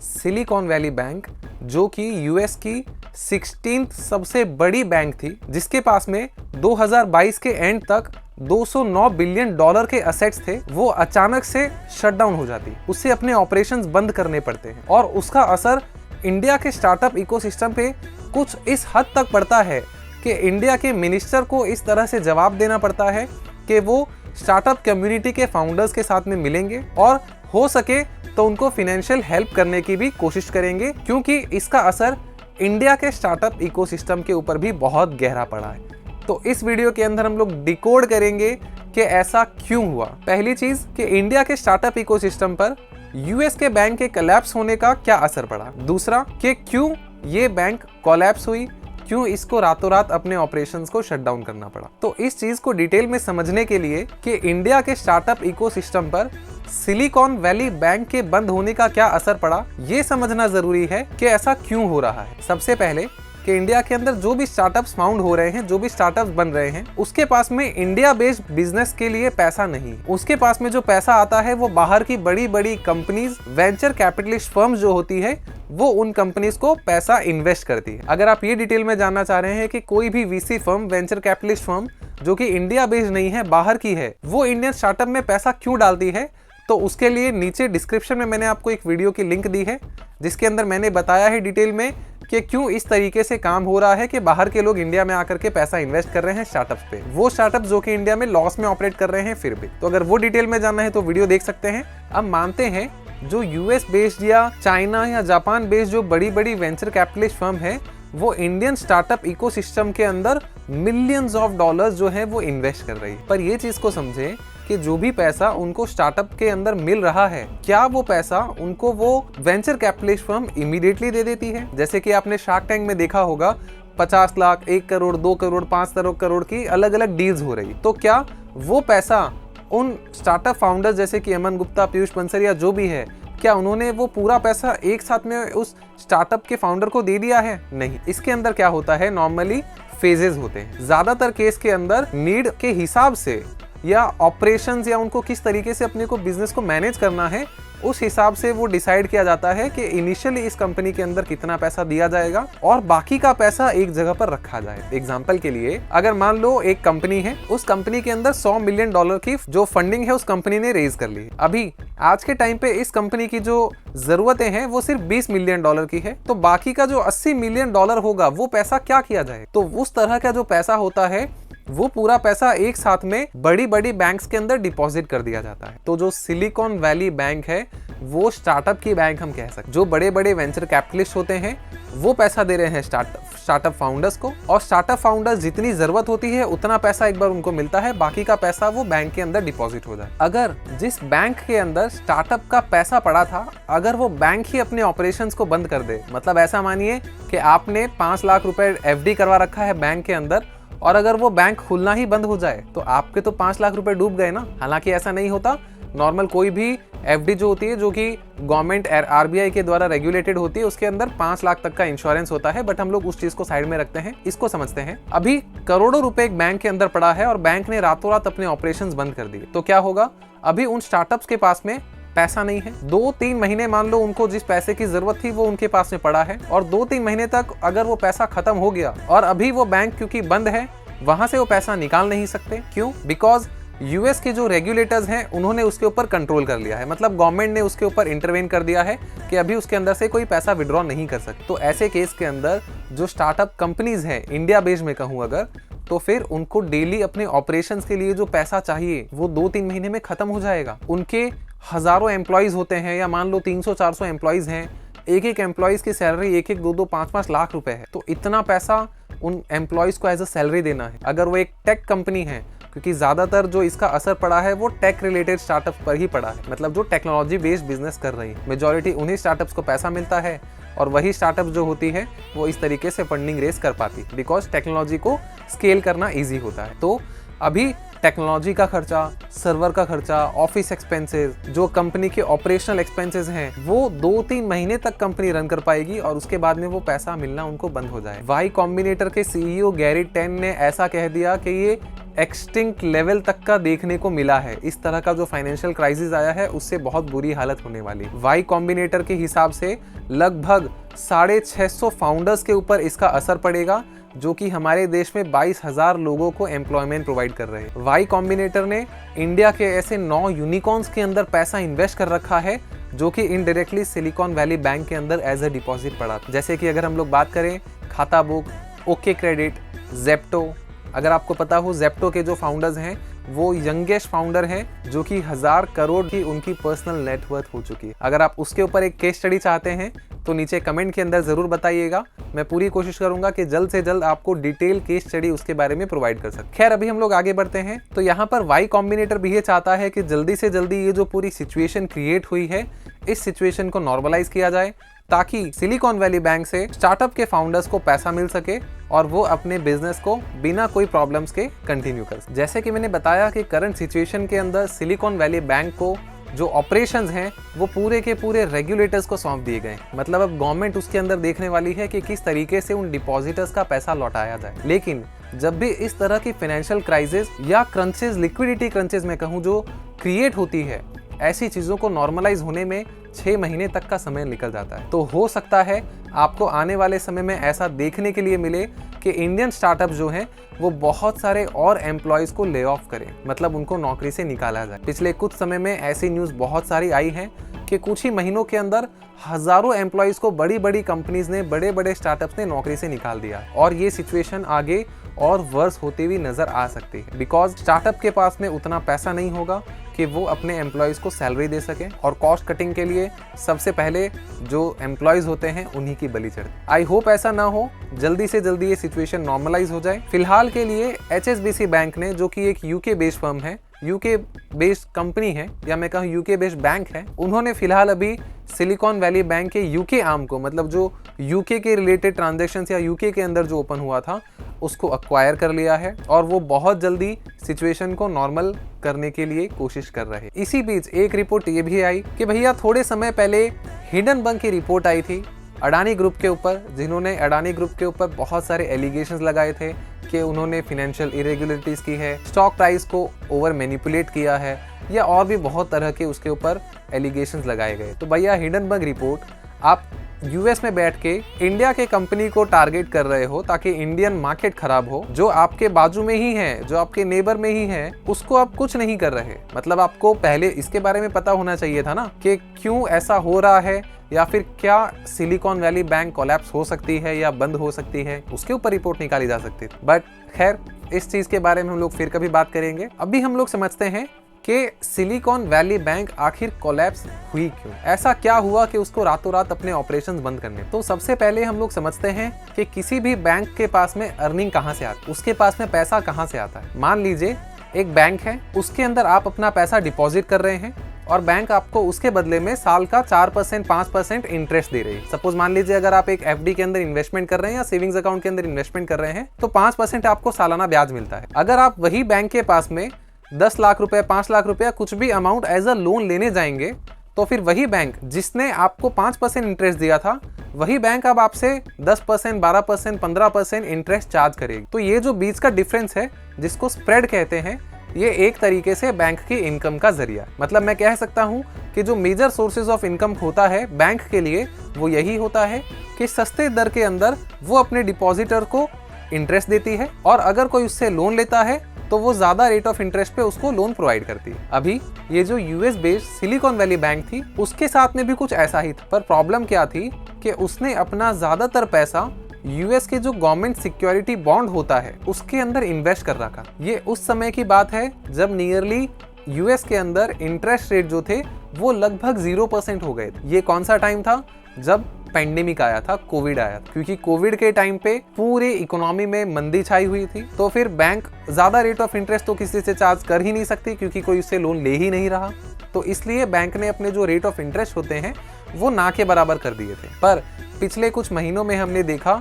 Silicon valley bank, जो कि US की 16th सबसे बड़ी बैंक थी, जिसके पास में 2022 के एंड तक $209 बिलियन के असेट्स थे, वो अचानक से शटडाउन हो जाती, उससे अपने ऑपरेशंस बंद करने पड़ते हैं। और उसका असर इंडिया के स्टार्टअप इकोसिस्टम पे कुछ इस हद तक पड़ता है कि इंडिया के मिनिस्टर को इस तरह से जवाब देना पड़ता है कि वो स्टार्टअप कम्युनिटी के फाउंडर्स के साथ में मिलेंगे और हो सके तो उनको फाइनेंशियल हेल्प करने की भी कोशिश करेंगे, क्योंकि इसका असर इंडिया के स्टार्टअप इकोसिस्टम के ऊपर भी बहुत गहरा पड़ा है। तो इस वीडियो के अंदर हम लोग डिकोड करेंगे कि ऐसा क्यों हुआ। पहली चीज कि इंडिया के स्टार्टअप इकोसिस्टम पर यूएस के बैंक के कोलैप्स होने का क्या असर पड़ा। दूसरा कि क्यों ये बैंक कोलैप्स हुई, क्यों इसको रातों रात अपने ऑपरेशंस को शट डाउन करना पड़ा। तो इस चीज को डिटेल में समझने के लिए कि इंडिया के स्टार्टअप इकोसिस्टम पर सिलिकॉन वैली बैंक के बंद होने का क्या असर पड़ा, ये समझना जरूरी है कि ऐसा क्यों हो रहा है। सबसे पहले कि इंडिया के अंदर जो भी स्टार्टअप्स फाउंड हो रहे हैं, जो भी स्टार्टअप्स बन रहे हैं, उसके पास में इंडिया बेस्ड बिजनेस के लिए पैसा नहीं। उसके पास में जो पैसा आता है वो बाहर की बड़ी बड़ी कंपनीज, वेंचर कैपिटलिस्ट फर्म्स जो होती है, वो उन कंपनीज को पैसा इन्वेस्ट करती है। अगर आप ये डिटेल में जानना चाह रहे हैं कि कोई भी VC firm, venture capitalist firm जो कि इंडिया बेस्ड नहीं है, बाहर की है, वो इंडियन स्टार्टअप में पैसा क्यों डालती है, तो उसके लिए नीचे डिस्क्रिप्शन में मैंने आपको एक वीडियो की लिंक दी है, जिसके अंदर मैंने बताया है डिटेल में कि क्यों इस तरीके से काम हो रहा है कि बाहर के लोग इंडिया में आकर के पैसा इन्वेस्ट कर रहे हैं स्टार्टअप्स पे, वो स्टार्टअप जो कि इंडिया में लॉस में ऑपरेट कर रहे हैं फिर भी। तो अगर वो डिटेल में जानना है तो वीडियो देख सकते हैं। अब मानते हैं जो यूएस बेस्ड या चाइना या जापान बेस्ड जो बड़ी बड़ी वेंचर कैपिटलिस्ट फर्म है, वो इंडियन स्टार्टअप इकोसिस्टम के अंदर मिलियंस ऑफ डॉलर्स जो है वो इन्वेस्ट कर रही है। पर ये चीज को समझे कि जो भी पैसा उनको स्टार्टअप के अंदर मिल रहा है, क्या वो पैसा उनको वो वेंचर कैपिटलिस्ट फर्म इमीडिएटली दे देती है। जैसे कि आपने शार्क टैंक में देखा होगा, 50 लाख, 1 करोड़, 2 करोड़, 5 करोड़ की अलग अलग डील्स हो रही। तो क्या वो पैसा उन स्टार्टअप फाउंडर्स जैसे कि अमन गुप्ता, पीयूष बंसल या जो भी है, क्या उन्होंने वो पूरा पैसा एक साथ में उस स्टार्टअप के फाउंडर को दे दिया है? नहीं। इसके अंदर क्या होता है, नॉर्मली फेजेस होते हैं। ज्यादातर केस के अंदर नीड के हिसाब से या ऑपरेशंस या उनको किस तरीके से अपने को बिजनेस को मैनेज करना है, उस हिसाब से वो डिसाइड किया जाता है कि इनिशियली इस कंपनी के अंदर कितना पैसा दिया जाएगा और बाकी का पैसा एक जगह पर रखा जाए। एग्जांपल के लिए अगर मान लो एक कंपनी है, उस कंपनी के अंदर $100 मिलियन की जो फंडिंग है उस कंपनी ने रेज कर ली। अभी आज के टाइम पे इस कंपनी की जो जरूरतें हैं वो सिर्फ $20 मिलियन की है, तो बाकी का जो $80 मिलियन होगा वो पैसा क्या किया जाए। तो उस तरह का जो पैसा होता है वो पूरा पैसा एक साथ में बड़ी बड़ी बैंक्स के अंदर डिपॉजिट कर दिया जाता है। तो जो सिलिकॉन वैली बैंक है वो स्टार्टअप की बैंक हम कह सकते। जो बड़े बड़े वेंचर कैपिटलिस्ट होते हैं वो पैसा दे रहे हैं स्टार्टअप फाउंडर्स को, और स्टार्टअप फाउंडर्स जितनी जरूरत होती है उतना पैसा एक बार उनको मिलता है, बाकी का पैसा वो बैंक के अंदर डिपॉजिट हो जाए। अगर जिस बैंक के अंदर स्टार्टअप का पैसा पड़ा था, अगर वो बैंक ही अपने ऑपरेशंस को बंद कर दे, मतलब ऐसा मानिए कि आपने 5 लाख रुपए एफडी करवा रखा है बैंक के अंदर, और अगर वो बैंक खुलना ही बंद हो जाए तो आपके तो 5 लाख रुपए डूब गए ना। हालांकि ऐसा नहीं होता, नॉर्मल कोई भी एफडी जो होती है, जो कि गवर्नमेंट आरबीआई के द्वारा रेगुलेटेड होती है, उसके अंदर 5 लाख तक का इंश्योरेंस होता है, बट हम लोग उस चीज को साइड में रखते हैं, इसको समझते हैं। अभी करोड़ों रुपए एक बैंक के अंदर पड़ा है और बैंक ने रातों रात अपने ऑपरेशंस बंद कर दिए, तो क्या होगा। अभी उन स्टार्टअप्स के पास में पैसा नहीं है। 2-3 महीने मान लो उनको जिस पैसे की जरूरत थी वो उनके पास में पड़ा है, और 2-3 महीने तक अगर वो पैसा खत्म हो गया और अभी वो बैंक क्योंकि बंद है, वहां से वो पैसा निकाल नहीं सकते। क्यों? बिकॉज यूएस के जो रेगुलेटर्स हैं उन्होंने उसके ऊपर कंट्रोल कर लिया है, मतलब गवर्नमेंट ने उसके ऊपर इंटरवेन कर दिया है कि अभी उसके अंदर से कोई पैसा विड्रॉ नहीं कर सकते। तो ऐसे केस के अंदर जो स्टार्टअप कंपनीज हैं इंडिया बेस्ड में कहूँ अगर, तो फिर उनको डेली अपने ऑपरेशंस के लिए जो पैसा चाहिए वो 2-3 महीने में खत्म हो जाएगा। उनके हजारों एम्प्लॉयज होते हैं, या मान लो 300-400 एम्प्लॉयज हैं, एक एम्प्लॉयज की सैलरी 1-1, 2-2, 5-5 लाख रुपए है। तो इतना पैसा उन एम्प्लॉयज को एज अ सैलरी देना है। अगर वो एक टेक कंपनी है, क्योंकि ज्यादातर जो इसका असर पड़ा है वो टेक रिलेटेड स्टार्टअप पर ही पड़ा है, मतलब जो टेक्नोलॉजी बेस्ड बिजनेस कर रही है, मेजॉरिटी उन्हीं स्टार्टअप्स को पैसा मिलता है, और वही स्टार्टअप जो होती है वो इस तरीके से फंडिंग रेस कर पाती, बिकॉज टेक्नोलॉजी को स्केल करना ईजी होता है। तो अभी टेक्नोलॉजी का खर्चा, सर्वर का खर्चा, ऑफिस एक्सपेंसेस, जो कंपनी के ऑपरेशनल एक्सपेंसेस हैं, वो 2-3 महीने तक कंपनी रन कर पाएगी और उसके बाद में वो पैसा मिलना उनको बंद हो जाए। वाई कॉम्बिनेटर के सीईओ गैरी टेन ने ऐसा कह दिया कि ये एक्सटिंक्ट लेवल तक का देखने को मिला है। इस तरह का जो फाइनेंशियल क्राइसिस आया है उससे बहुत बुरी हालत होने वाली। वाई कॉम्बिनेटर के हिसाब से लगभग 650 फाउंडर्स के ऊपर इसका असर पड़ेगा, जो कि हमारे देश में 22,000 लोगों को एम्प्लॉयमेंट प्रोवाइड कर रहे हैं। वाई कॉम्बिनेटर ने इंडिया के ऐसे 9 यूनिकॉर्न्स के अंदर पैसा इन्वेस्ट कर रखा है, जो कि इनडायरेक्टली सिलिकॉन वैली बैंक के अंदर एज अ डिपॉजिट पड़ा। जैसे कि अगर हम लोग बात करें खाता बुक, ओके क्रेडिट, जेप्टो। अगर आपको पता हो, जेप्टो के जो फाउंडर्स हैं वो यंगेस्ट फाउंडर हैं, जो कि 1000 करोड़ की उनकी पर्सनल नेटवर्थ हो चुकी है। अगर आप उसके ऊपर एक केस स्टडी चाहते हैं तो नीचे कमेंट के अंदर जरूर बताइएगा। मैं पूरी कोशिश करूंगा कि जल्द से जल्द आपको डिटेल केस स्टडी उसके बारे में प्रोवाइड कर सकते। खैर, अभी हम लोग आगे बढ़ते हैं। तो यहाँ पर वाई कॉम्बिनेटर भी ये चाहता है कि जल्दी से जल्दी ये जो पूरी सिचुएशन क्रिएट हुई है, इस सिचुएशन को नॉर्मलाइज किया जाए, ताकि सिलिकॉन वैली बैंक से स्टार्टअप के फाउंडर्स को पैसा मिल सके और वो अपने बिजनेस को बिना कोई प्रॉब्लम्स के कंटिन्यू कर सके। जैसे कि मैंने बताया कि करंट सिचुएशन के अंदर सिलिकॉन वैली बैंक को जो ऑपरेशंस हैं वो पूरे के पूरे रेगुलेटर्स को सौंप दिए गए। मतलब अब गवर्नमेंट उसके अंदर देखने वाली है कि किस तरीके से उन डिपॉजिटर्स का पैसा लौटाया जाए। लेकिन जब भी इस तरह की फाइनेंशियल क्राइसिस या क्रंचेस, लिक्विडिटी क्रंचेस में कहूँ, जो क्रिएट होती है, ऐसी चीज़ों को नॉर्मलाइज होने में 6 महीने तक का समय निकल जाता है। तो हो सकता है आपको आने वाले समय में ऐसा देखने के लिए मिले कि इंडियन स्टार्टअप जो हैं वो बहुत सारे और एम्प्लॉयज़ को ले ऑफ करें, मतलब उनको नौकरी से निकाला जाए। पिछले कुछ समय में ऐसी न्यूज़ बहुत सारी आई हैं कि कुछ ही महीनों के अंदर हज़ारों एम्प्लॉयज़ को बड़ी बड़ी कंपनीज ने, बड़े बड़े स्टार्टअप्स ने नौकरी से निकाल दिया। और ये सिचुएशन आगे और वर्स होती हुई नज़र आ सकती है, बिकॉज स्टार्टअप के पास में उतना पैसा नहीं होगा कि वो अपने एम्प्लॉयज़ को सैलरी दे सकें, और कॉस्ट कटिंग के लिए सबसे पहले जो एम्प्लॉयज़ होते हैं उन्हीं की बलि चढ़ती। आई होप ऐसा ना हो, जल्दी से जल्दी ये सिचुएशन नॉर्मलाइज हो जाए। फिलहाल के लिए HSBC बैंक ने, जो कि एक यूके बेस्ड फर्म है, यूके बेस्ड कंपनी है, या मैं कहूँ यूके बेस्ड बैंक है, उन्होंने फिलहाल अभी सिलिकॉन वैली बैंक के यूके आर्म को, मतलब जो यूके के रिलेटेड ट्रांजैक्शंस या यूके के अंदर जो ओपन हुआ था, उसको अक्वायर कर लिया है और वो बहुत जल्दी सिचुएशन को नॉर्मल करने के लिए कोशिश कर रहे हैं। इसी बीच एक रिपोर्ट ये भी आई कि भैया थोड़े समय पहले हिंडनबर्ग की रिपोर्ट आई थी अडानी ग्रुप के ऊपर, जिन्होंने अडानी ग्रुप के ऊपर बहुत सारे एलिगेशंस लगाए थे कि उन्होंने फिनेंशियल इरेगुलरिटीज की है, स्टॉक प्राइस को ओवर मैनिपुलेट किया है, या और भी बहुत तरह के उसके ऊपर एलिगेशंस लगाए गए। तो भैया हिंडनबर्ग रिपोर्ट, आप यूएस में बैठ के इंडिया के कंपनी को टारगेट कर रहे हो ताकि इंडियन मार्केट खराब हो, जो आपके बाजू में ही है, जो आपके नेबर में ही है, उसको आप कुछ नहीं कर रहे। मतलब आपको पहले इसके बारे में पता होना चाहिए था ना कि क्यों ऐसा हो रहा है, या फिर क्या सिलिकॉन वैली बैंक कोलैप्स हो सकती है या बंद हो सकती है, उसके ऊपर रिपोर्ट निकाली जा सकती थी। बट खैर, इस चीज के बारे में हम लोग फिर कभी बात करेंगे। अभी हम लोग समझते हैं कि सिलिकॉन वैली बैंक आखिर कोलैप्स हुई क्यों, ऐसा क्या हुआ कि उसको रातों रात अपने ऑपरेशंस बंद करने। तो सबसे पहले हम लोग समझते हैं कि किसी भी बैंक के पास में अर्निंग कहाँ से आती है, उसके पास में पैसा कहाँ से आता है। मान लीजिए एक बैंक है, उसके अंदर आप अपना पैसा डिपॉजिट कर रहे हैं और बैंक आपको उसके बदले में साल का 4%, 5% इंटरेस्ट दे रही है। सपोज मान लीजिए अगर आप एक FD के अंदर इन्वेस्टमेंट कर रहे हैं या सेविंग्स अकाउंट के अंदर इन्वेस्टमेंट कर रहे हैं तो 5% आपको सालाना ब्याज मिलता है। अगर आप वही बैंक के पास में 10 लाख रुपए, 5 लाख रुपया, कुछ भी अमाउंट एज अ लोन लेने जाएंगे, तो फिर वही बैंक जिसने आपको 5% इंटरेस्ट दिया था, वही बैंक अब आपसे 10%, 12%, 15% इंटरेस्ट चार्ज करेगी। तो ये जो बीच का डिफरेंस है, जिसको स्प्रेड कहते हैं, ये एक तरीके से बैंक की इनकम का जरिया। मतलब मैं कह सकता हूँ कि जो मेजर सोर्सेज ऑफ इनकम होता है बैंक के लिए, वो यही होता है कि सस्ते दर के अंदर वो अपने डिपॉजिटर को इंटरेस्ट देती है, और अगर कोई उससे लोन लेता है तो वो ज्यादा रेट ऑफ इंटरेस्ट पे उसको लोन प्रोवाइड करती है। अभी ये जो US based silicon valley bank थी, उसके साथ में भी कुछ ऐसा ही था, पर प्रॉब्लम क्या थी कि उसने अपना ज्यादातर पैसा यूएस के जो गवर्नमेंट सिक्योरिटी बॉन्ड होता है उसके अंदर इन्वेस्ट कर रखा। ये उस समय की बात है जब नियरली यूएस के अंदर इंटरेस्ट रेट जो थे वो लगभग 0% हो गए थे। ये कौन सा टाइम था? जब पेंडेमिक आया था, कोविड आया था, क्योंकि कोविड के टाइम पे पूरे इकोनॉमी में मंदी छाई हुई थी। तो फिर बैंक ज्यादा रेट ऑफ इंटरेस्ट तो किसी से चार्ज कर ही नहीं सकती, क्योंकि कोई उससे लोन ले ही नहीं रहा। तो इसलिए बैंक ने अपने जो रेट ऑफ इंटरेस्ट होते हैं वो ना के बराबर कर दिए थे। पर पिछले कुछ महीनों में हमने देखा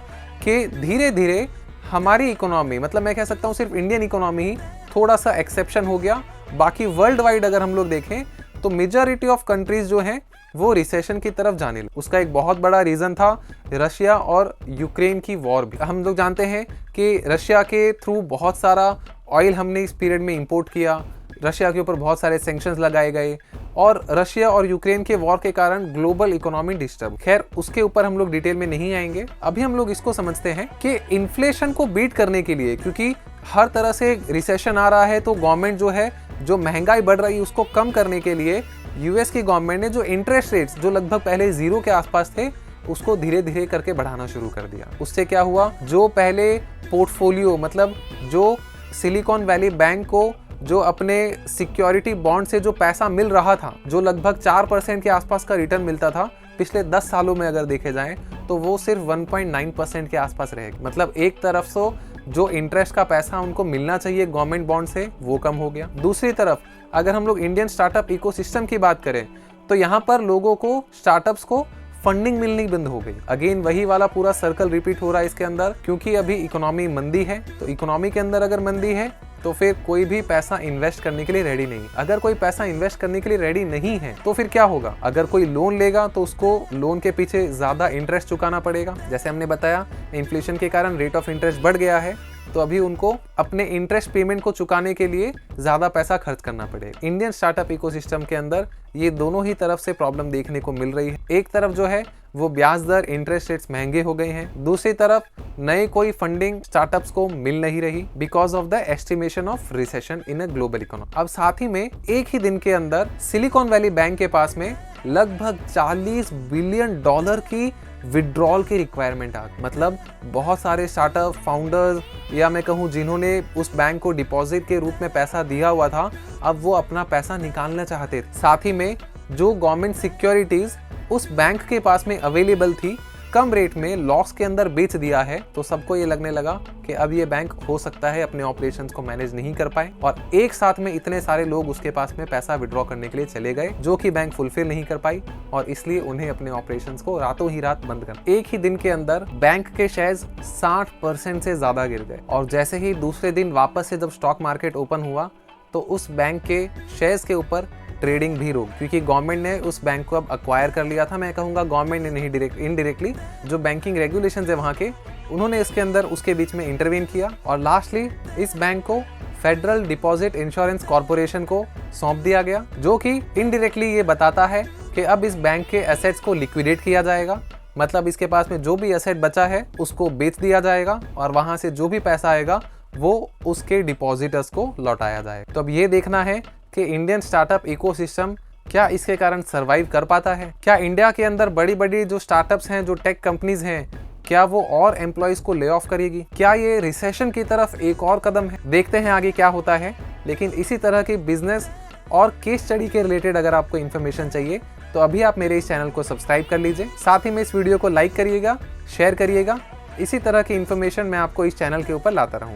कि धीरे धीरे हमारी इकोनॉमी, मतलब मैं कह सकता हूँ सिर्फ इंडियन इकोनॉमी ही थोड़ा सा एक्सेप्शन हो गया। बाकी वर्ल्ड वाइड अगर हम लोग देखें तो मेजॉरिटी ऑफ कंट्रीज जो हैं वो रिसेशन की तरफ जाने लगे। उसका एक बहुत बड़ा रीज़न था रशिया और यूक्रेन की वॉर भी। हम लोग जानते हैं कि रशिया के थ्रू बहुत सारा ऑयल हमने इस पीरियड में इंपोर्ट किया, रशिया के ऊपर बहुत सारे सैंक्शंस लगाए गए और रशिया और यूक्रेन के वॉर के कारण ग्लोबल इकोनॉमी डिस्टर्ब। खैर उसके ऊपर हम लोग डिटेल में नहीं आएंगे। अभी हम लोग इसको समझते हैं कि इन्फ्लेशन को बीट करने के लिए, क्योंकि हर तरह से रिसेशन आ रहा है, तो गवर्नमेंट जो है जो महंगाई बढ़ रही है उसको कम करने के लिए यूएस की गवर्नमेंट ने जो इंटरेस्ट रेट्स जो लगभग पहले 0 के आसपास थे उसको धीरे धीरे करके बढ़ाना शुरू कर दिया। उससे क्या हुआ, जो पहले पोर्टफोलियो मतलब जो सिलिकॉन वैली बैंक को जो अपने सिक्योरिटी बॉन्ड से जो पैसा मिल रहा था, जो लगभग 4% के आसपास का रिटर्न मिलता था पिछले 10 सालों में अगर देखे जाएं, तो वो सिर्फ 1.9% के आसपास रहेगा। मतलब एक तरफ से जो इंटरेस्ट का पैसा उनको मिलना चाहिए गवर्नमेंट बॉन्ड से वो कम हो गया। दूसरी तरफ अगर हम लोग इंडियन स्टार्टअप इकोसिस्टम की बात करें तो यहाँ पर लोगों को, स्टार्टअप्स को फंडिंग मिलनी बंद हो गई। अगेन वही वाला पूरा सर्कल रिपीट हो रहा है इसके अंदर, क्योंकि अभी इकोनॉमी मंदी है। तो इकोनॉमी के अंदर अगर मंदी है तो फिर कोई भी पैसा इन्वेस्ट करने के लिए रेडी नहीं। अगर कोई पैसा इन्वेस्ट करने के लिए रेडी नहीं है तो फिर क्या होगा, अगर कोई लोन लेगा तो उसको लोन के पीछे ज्यादा इंटरेस्ट चुकाना पड़ेगा। जैसे हमने बताया इन्फ्लेशन के कारण रेट ऑफ इंटरेस्ट बढ़ गया है, तो अभी उनको अपने इंटरेस्ट पेमेंट को चुकाने के लिए ज्यादा पैसा खर्च करना पड़ेगा। इंडियन स्टार्टअप इकोसिस्टम के अंदर ये दोनों ही तरफ से प्रॉब्लम देखने को मिल रही है। एक तरफ जो है वो ब्याज दर, इंटरेस्ट रेट्स महंगे हो गए हैं, दूसरी तरफ नए कोई फंडिंग स्टार्टअप्स को मिल नहीं रही because of the estimation of recession in a global economy. अब साथ ही में एक ही दिन के अंदर सिलिकॉन वैली बैंक के पास में लगभग $40 बिलियन की विड्रॉल की रिक्वायरमेंट आ गई। मतलब बहुत सारे स्टार्टअप फाउंडर्स या मैं कहूँ जिन्होंने उस बैंक को डिपॉजिट के रूप में पैसा दिया हुआ था, अब वो अपना पैसा निकालना चाहते थे। साथ ही में जो गवर्नमेंट सिक्योरिटीज उस बैंक के पास में अवेलेबल थी कम रेट में लॉस के अंदर बेच दिया है, तो सबको ये लगने लगा कि अब ये बैंक हो सकता है अपने ऑपरेशंस को मैनेज नहीं कर पाए और एक साथ में इतने सारे लोग उसके पास में पैसा विड्रॉ करने के लिए चले गए, जो कि बैंक फुलफिल नहीं कर पाई और इसलिए उन्हें अपने ऑपरेशंस को रातों ही रात बंद कर। एक ही दिन के अंदर बैंक के शेयर्स 60% से ज्यादा गिर गए और जैसे ही दूसरे दिन वापस से जब स्टॉक मार्केट ओपन हुआ तो उस बैंक के शेयर्स के ऊपर ट्रेडिंग भी रोक, क्योंकि गवर्नमेंट ने उस बैंक को अब अक्वायर कर लिया था। मैं कहूँगा गवर्नमेंट ने नहीं, इनडायरेक्टली जो बैंकिंग रेगुलेशंस है वहाँ के, उन्होंने इसके अंदर उसके बीच में इंटरवीन किया और लास्टली इस बैंक को फेडरल डिपॉजिट इंश्योरेंस कॉर्पोरेशन को सौंप दिया गया, जो कि इनडायरेक्टली ये बताता है कि अब इस बैंक के एसेट्स को लिक्विडेट किया जाएगा। मतलब इसके पास में जो भी एसेट बचा है उसको बेच दिया जाएगा और वहाँ से जो भी पैसा आएगा वो उसके डिपॉजिटर्स को लौटाया जाएगा। तो अब ये देखना है कि इंडियन स्टार्टअप इकोसिस्टम क्या इसके कारण सरवाइव कर पाता है। क्या इंडिया के अंदर बड़ी बड़ी जो स्टार्टअप्स हैं, जो टेक कंपनीज हैं, क्या वो और एम्प्लॉयज को ले ऑफ करेगी? क्या ये रिसेशन की तरफ एक और कदम है? देखते हैं आगे क्या होता है। लेकिन इसी तरह की बिजनेस और केस स्टडी के रिलेटेड अगर आपको इन्फॉर्मेशन चाहिए तो अभी आप मेरे इस चैनल को सब्सक्राइब कर लीजिए। साथ ही में इस वीडियो को लाइक करिएगा, शेयर करिएगा। इसी तरह की इन्फॉर्मेशन मैं आपको इस चैनल के ऊपर लाता रहूँ।